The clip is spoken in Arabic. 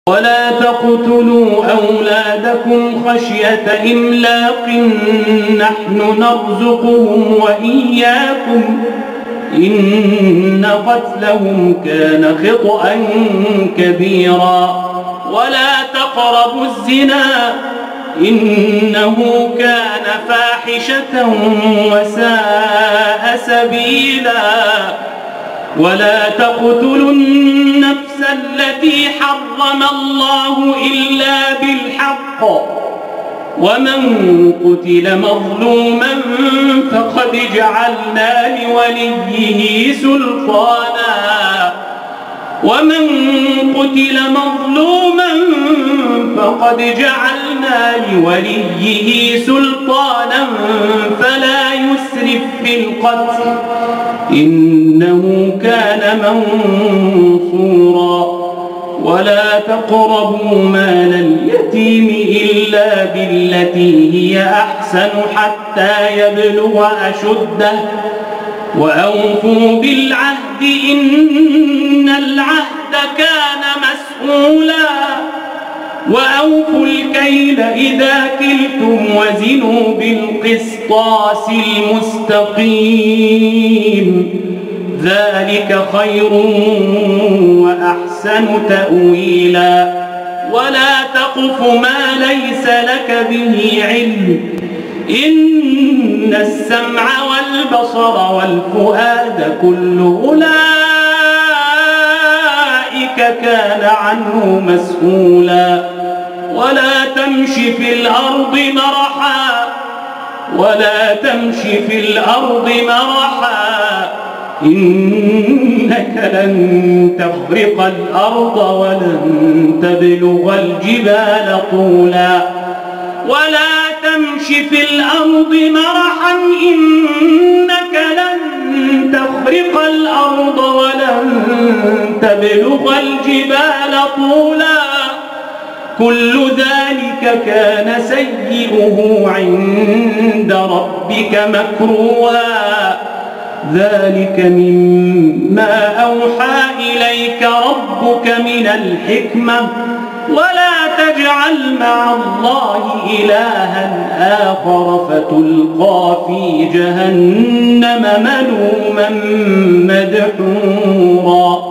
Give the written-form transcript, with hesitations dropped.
ولا تقتلوا أولادكم خشية إملاق نحن نرزقهم وإياكم إن قتلهم كان خطأ كبيرا ولا تقربوا الزنا إنه كان فاحشة وساء سبيلا ولا تقتلوا النفس التي حرم الله إلا بالحق ومن قتل مظلوما فقد جعلنا لوليه سلطانا فلا يسرف في القتل إنه كان منصورا ولا تقربوا مال اليتيم إلا بالتي هي أحسن حتى يبلغ أشده وأوفوا بالعهد إن العهد كان مسؤولا وأوفوا الكيل إذا كلتم وزنوا بالقسطاس المستقيم ذلك خير وأحسن تأويلا ولا تقف ما ليس لك به علم إن السمع والبصر والفؤاد كل أولئك كان عنه مسؤولا ولا تمش في الأرض مرحا إنك لن تخرق الأرض ولن تبلغ الجبال طولا كل ذلك كان سيئه عند ربك مكروها ذلك مما أوحى إليك ربك من الحكمة ولا تجعل مع الله إلها آخر فتلقى في جهنم ملوما مدحورا